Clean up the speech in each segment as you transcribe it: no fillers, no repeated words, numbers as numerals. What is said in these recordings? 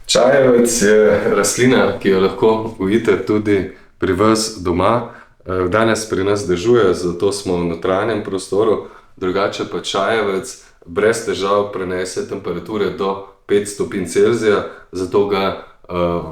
Čajevec je rastlina, ki jo lahko gojite tudi pri vas doma. Danes pri nas dežuje, zato smo v notranjem prostoru, drugače pa čajevec brez težav prenese temperature do 5 stopinj Celzija, zato ga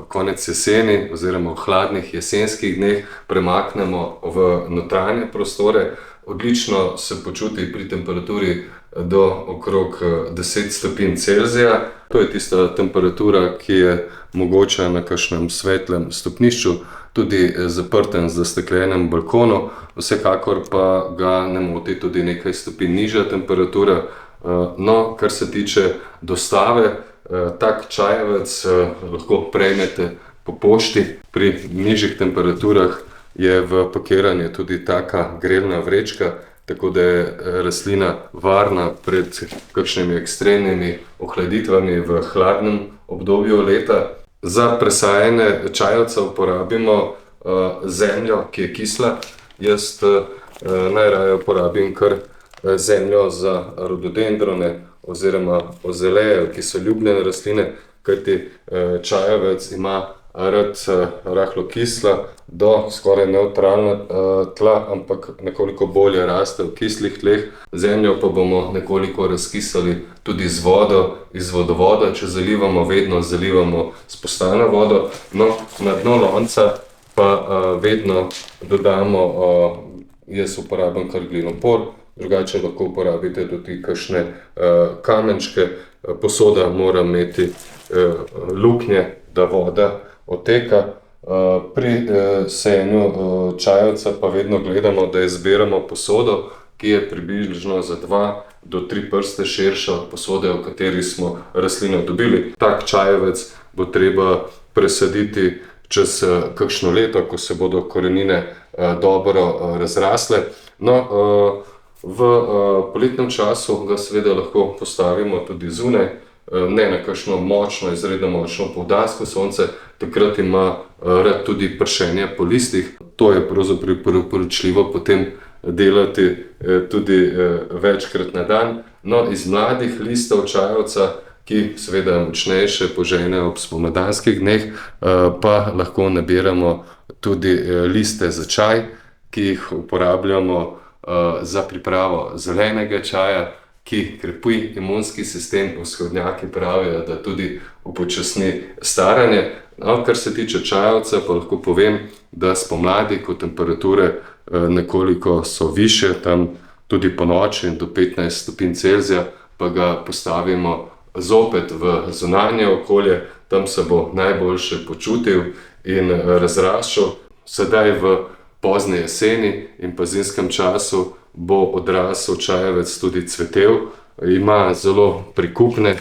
konec jeseni oziroma v hladnih jesenskih dneh premaknemo v notranje prostore. Odlično se počuti pri temperaturi do okrog 10 stopinj Celzija. To je tista temperatura, ki je mogoča na kakšnem svetlem stopnišču, tudi zaprtem zasteklenem balkonu. Vsekakor pa ga ne moti tudi nekaj stopinj nižja temperatura. No, kar se tiče dostave, tak čajevec lahko prejmete po pošti. Pri nižjih temperaturah je v pakiranju tudi taka grelna vrečka, tako da je rastlina varna pred kakšnimi ekstremnimi ohladitvami v hladnem obdobju leta. Za presajanje čajevca uporabimo zemljo, ki je kisla. Jaz najraje uporabim kar zemljo za rododendrone oziroma ozeleje, ki so ljubljene rastline, kajti čajevec ima rad rahlo kisla do skoraj nevtralna tla, ampak nekoliko bolje raste v kislih tleh. Zemljo pa bomo nekoliko razkisali tudi z vodo iz vodovoda. Če zalivamo, vedno zalivamo s postano vodo. No, na dno lonca pa vedno dodamo, jaz uporabim kar glinopor, drugače lahko uporabite tudi kakšne kamenčke. Posoda mora imeti luknje, da voda odteka. Pri sajenju čajevca pa vedno gledamo, da izberemo posodo, ki je približno za 2 do 3 prste širša od posode, v kateri smo rastlino dobili. Tak čajevec bo treba presaditi čez kakšno leto, ko se bodo korenine dobro razrasle. No, v poletnem času ga seveda lahko postavimo tudi zunaj, ne na kakšno močno, izredno močno popoldansko sonce, takrat ima rad tudi pršenje po listih. To je pravzaprav priporočljivo potem delati tudi večkrat na dan. No, iz mladih listov čajevca, ki seveda močnejše požene ob spomladanskih dneh, pa lahko nabiramo tudi liste za čaj, ki jih uporabljamo za pripravo zelenega čaja, ki krepi imunski sistem. Vzhodnjaki pravijo, da tudi upočasni staranje. No, kar se tiče čajevca, pa lahko povem, da spomladi, ko temperature nekoliko so višje, tam tudi ponoči do 15 stopinj Celzija, pa ga postavimo zopet v zunanje okolje, tam se bo najboljše počutil in razraščal. Sedaj v pozni jeseni in pa zimskem času bo odrasel čajevec tudi cvetel. Ima zelo prikupne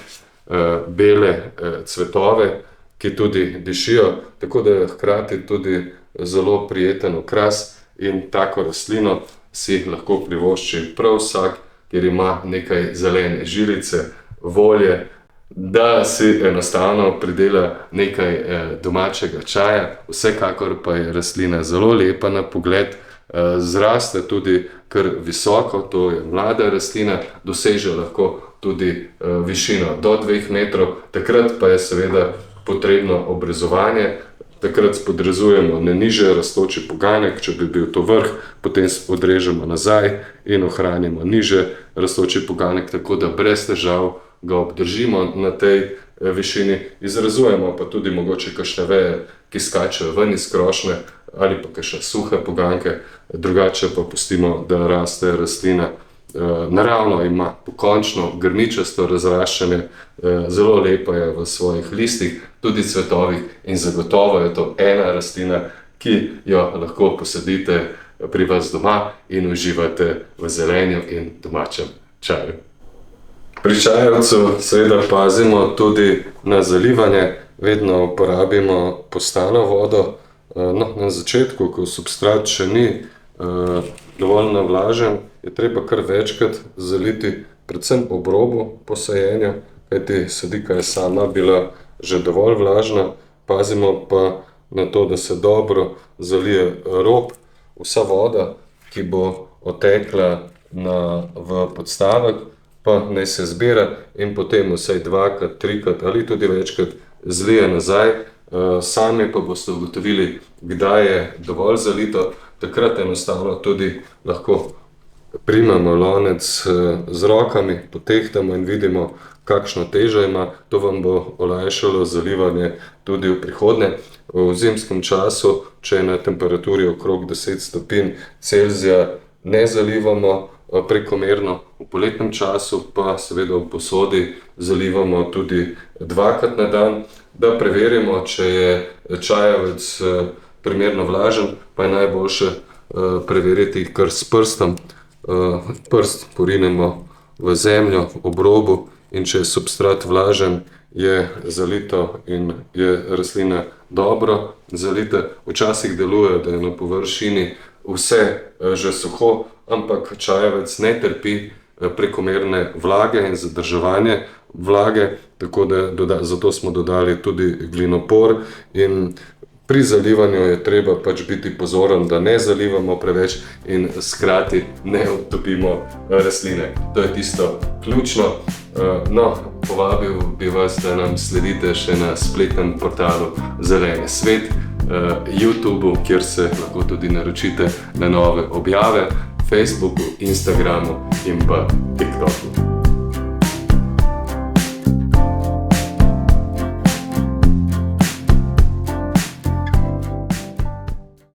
bele cvetove, ki tudi dišijo, tako da je hkrati tudi zelo prijeten okras in tako rastlino si lahko privošči prav vsak, kjer ima nekaj zelene žilice, volje, da si enostavno pridela nekaj domačega čaja. Vsekakor pa je rastlina zelo lepa na pogled, zraste tudi kar visoko, to je mlada rastlina, doseže lahko tudi višino do 2 metrov. Takrat pa je seveda potrebno obrezovanje. Takrat spodrezujemo na nižje rastoči poganek, če bi bil to vrh, potem odrežemo nazaj in ohranimo nižje rastoči poganek, tako da brez težav ga obdržimo na tej višini. Izrezujemo pa tudi mogoče kakšne veje, ki skačejo ven iz krošnje, ali pa kakšne suhe poganke, drugače pa pustimo, da raste rastlina. Naravno ima pokončno grmičasto razraščanje, zelo lepa je v svojih listih, tudi cvetovih, in zagotovo je to ena rastlina, ki jo lahko posadite pri vas doma in uživate v zelenju in domačem čaju. Pri čajevcu seveda pazimo tudi na zalivanje, vedno uporabimo postano vodo. No, na začetku, ko substrat še ni dovolj navlažen, je treba kar večkrat zaliti, predvsem ob robu posajenja, kajti sadika je sama bila že dovolj vlažna. Pazimo pa na to, da se dobro zalije rob. Vsa voda, ki bo odtekla v podstavek, pa naj se zbira in potem vsaj 2-krat, 3-krat ali tudi večkrat zlije nazaj, sami pa boste ugotovili, kdaj je dovolj zalito, takrat enostavno tudi lahko primemo lonec z rokami, potehtamo in vidimo, kakšno težo ima. To vam bo olajšalo zalivanje tudi v prihodnje. V zimskem času, če je na temperaturi okrog 10 stopinj Celzija, ne zalivamo prekomerno, v poletnem času pa seveda v posodi zalivamo tudi dvakrat na dan, da preverimo, če je čajevec primerno vlažen, pa je najboljše preveriti kar s prstom. Prst porinemo v zemljo ob robu in če je substrat vlažen, je zalito in je rastlina dobro zalita. Včasih deluje, da je na površini vse že suho, ampak čajevec ne trpi prekomerne vlage in zadrževanje vlage, tako da zato smo dodali tudi glinopor. In pri zalivanju je treba pač biti pozoren, da ne zalivamo preveč in hkrati ne utopimo rastline. To je tisto ključno. No, povabil bi vas, da nam sledite še na spletnem portalu Zeleni svet, YouTubeu, kjer se lahko tudi naročite na nove objave, Facebooku, Instagramu in pa TikToku.